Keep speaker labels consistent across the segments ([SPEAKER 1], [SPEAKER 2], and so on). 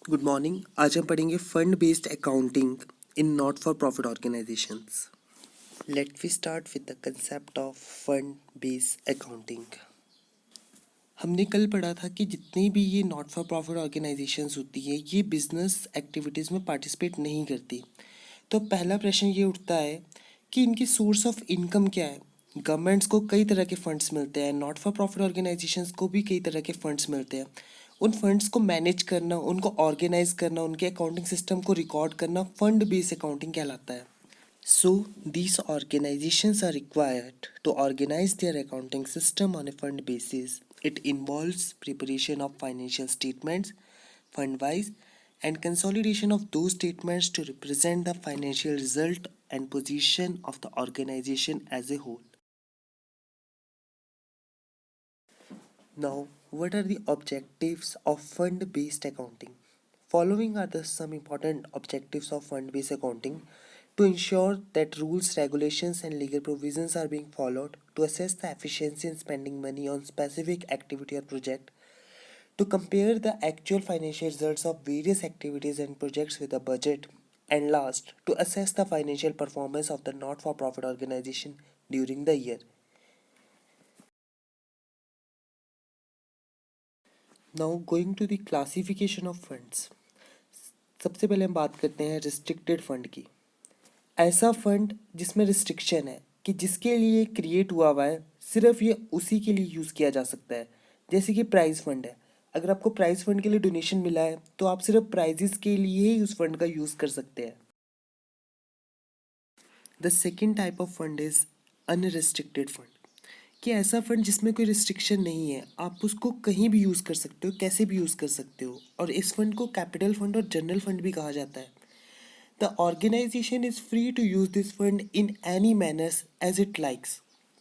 [SPEAKER 1] Good morning. आज हम पढ़ेंगे fund based accounting in not for profit organisations. Let we start with the concept of fund based accounting. हमने कल पढ़ा था कि जितनी भी ये नॉट फॉर प्रॉफिट ऑर्गेनाइजेशंस होती है ये बिजनेस एक्टिविटीज़ में पार्टिसिपेट नहीं करती। तो पहला प्रश्न ये उठता है कि इनकी सोर्स ऑफ इनकम क्या है। गवर्नमेंट्स को कई तरह के फंड्स मिलते हैं, नॉट फॉर प्रॉफिट ऑर्गेनाइजेशंस को भी कई तरह के फंड्स मिलते हैं। उन फंड्स को मैनेज करना, उनको ऑर्गेनाइज करना, उनके अकाउंटिंग सिस्टम को रिकॉर्ड करना फंड बेस्ड अकाउंटिंग कहलाता है। So, these organizations are required to organize their accounting system on a fund basis. It involves preparation of financial statements, fund wise, and consolidation of those statements to represent the financial result and position of the organization as a whole. Now, what are the objectives of fund based accounting? Following are the some important objectives of fund based accounting: to ensure that rules, regulations, and legal provisions are being followed, to assess the efficiency in spending money on specific activity or project, to compare the actual financial results of various activities and projects with the budget, and last, to assess the financial performance of the not for profit organization during the year. Now, going to the classification of funds. सबसे पहले हम बात करते हैं restricted fund की। ऐसा fund जिसमें restriction है कि जिसके लिए क्रिएट हुआ है सिर्फ ये उसी के लिए यूज़ किया जा सकता है। जैसे कि प्राइज फंड है, अगर आपको प्राइज फंड के लिए डोनेशन मिला है तो आप सिर्फ प्राइजेस के लिए ही उस फंड का यूज़ कर सकते हैं। The second type of fund is unrestricted fund, कि ऐसा फंड जिसमें कोई रिस्ट्रिक्शन नहीं है, आप उसको कहीं भी यूज़ कर सकते हो, कैसे भी यूज़ कर सकते हो, और इस फंड को कैपिटल फंड और जनरल फंड भी कहा जाता है। The organization is free to use this fund in any manner as it likes.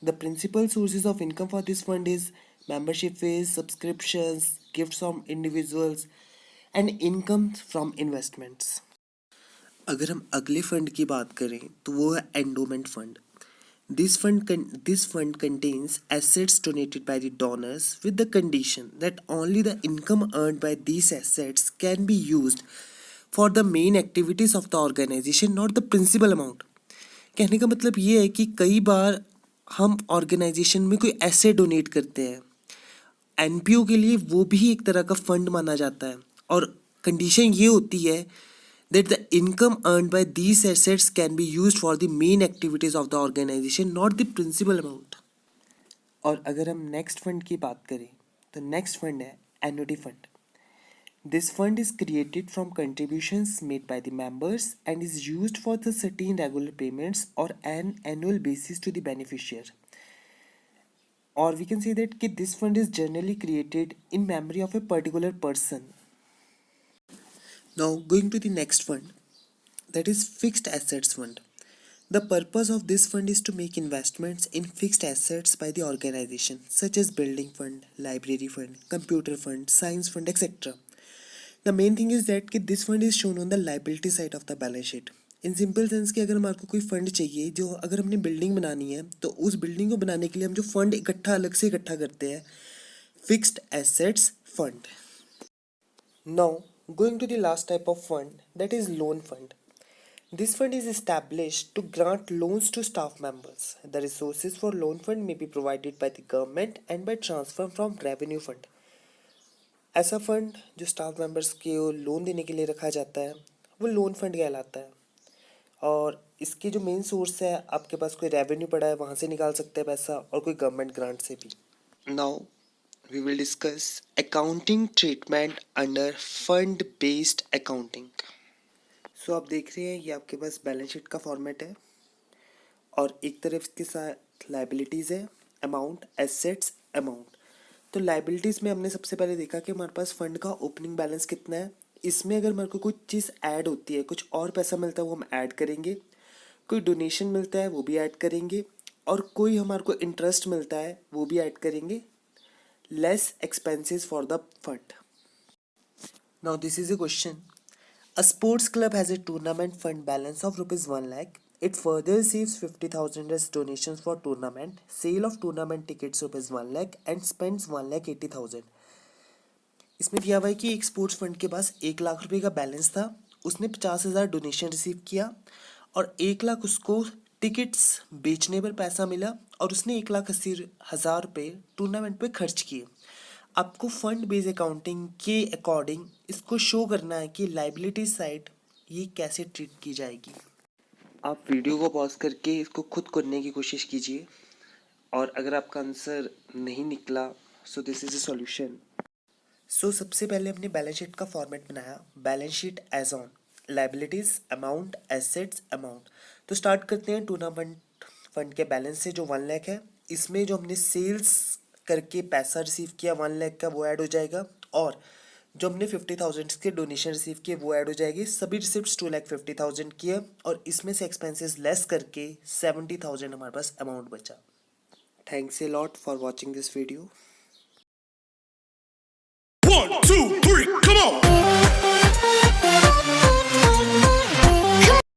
[SPEAKER 1] The principal sources of income for this fund is membership fees, subscriptions, gifts from individuals, and income from investments. अगर हम अगले fund की बात करें तो वो है endowment fund. This fund contains assets donated by the donors with the condition that only the income earned by these assets can be used for the main activities of the organization, not the principal amount. कहने का मतलब ये है कि कई बार हम organisation में कोई ऐसे डोनेट करते हैं, एनपीओ के लिए वो भी एक तरह का फंड माना जाता है, और कंडीशन ये होती है that the income earned by these assets can be used for the main activities of the organization, not the principal amount. और अगर हम नेक्स्ट फंड की बात करें तो नेक्स्ट फंड है annuity fund. This fund is created from contributions made by the members and is used for the certain regular payments or an annual basis to the beneficiary. Or we can say that this fund is generally created in memory of a particular person. Now going to the next fund, that is fixed assets fund. The purpose of this fund is to make investments in fixed assets by the organization, such as building fund, library fund, computer fund, science fund, etc. The main thing is that कि this fund is shown on the liability side of the balance sheet. In simple sense कि अगर हमारे को कोई fund चाहिए, जो अगर हमने बिल्डिंग बनानी है तो उस बिल्डिंग को बनाने के लिए हम जो फंड इकट्ठा अलग से इकट्ठा करते हैं, fixed assets fund. Now going to the last type of fund, that is loan fund. This fund is established to grant loans to staff members. The resources for loan fund may be provided by the government and by transfer from revenue fund. ऐसा fund जो staff members के loan देने के लिए रखा जाता है वो लोन फंड कहलाता है, और इसकी जो मेन सोर्स है, आपके पास कोई रेवेन्यू पड़ा है वहाँ से निकाल सकते हैं पैसा, और कोई गवर्नमेंट ग्रांट से भी. Now we will discuss accounting treatment under fund based accounting. So आप देख रहे हैं ये आपके पास बैलेंस शीट का फॉर्मेट है, और एक तरफ इसके साथ लाइबिलिटीज़ है, अमाउंट, एसेट्स, अमाउंट. तो लाइबिलिटीज़ में हमने सबसे पहले देखा कि हमारे पास फंड का ओपनिंग बैलेंस कितना है. इसमें अगर हमारे को कुछ चीज़ ऐड होती है, कुछ और पैसा मिलता है वो हम ऐड करेंगे, कोई डोनेशन मिलता है वो भी ऐड करेंगे, और कोई हमारे को इंटरेस्ट मिलता है वो भी ऐड करेंगे. Less expenses for the fund. Now this is a question. A sports club has a tournament fund balance of rupees 1 lakh. It further receives 50,000 as donations for tournament, sale of tournament tickets rupees 1 lakh, and spends 1 lakh 80,000. इसमें दिया हुआ है कि एक sports fund के पास 1 लाख रुपए का balance था, उसने 50,000 डोनेशन रिसीव किया और 1 लाख उसको टिकट्स बेचने पर पैसा मिला और उसने 1,80,000 रुपये टूर्नामेंट पे खर्च किए। आपको फंड बेस अकाउंटिंग के अकॉर्डिंग इसको शो करना है कि लाइबिलिटी साइड ये कैसे ट्रीट की जाएगी। आप वीडियो को पॉज करके इसको खुद करने की कोशिश कीजिए और अगर आपका आंसर नहीं निकला so this is a solution. सबसे पहले हमने बैलेंस शीट का फॉर्मेट बनाया, balance sheet as on liabilities amount assets amount. तो स्टार्ट करते हैं टूर्नामेंट फंड के बैलेंस से जो 1 लाख है। इसमें जो हमने सेल्स करके पैसा रिसीव किया 1 लाख का वो ऐड हो जाएगा और जो हमने 50,000 के डोनेशन रिसीव किए वो ऐड हो जाएगी। सभी रिसिप्ट 2,50,000 की है और इसमें से एक्सपेंसेस लेस करके 70,000 हमारे पास अमाउंट बचा। Thanks a lot for watching this video.
[SPEAKER 2] 1, 2, 3, come on!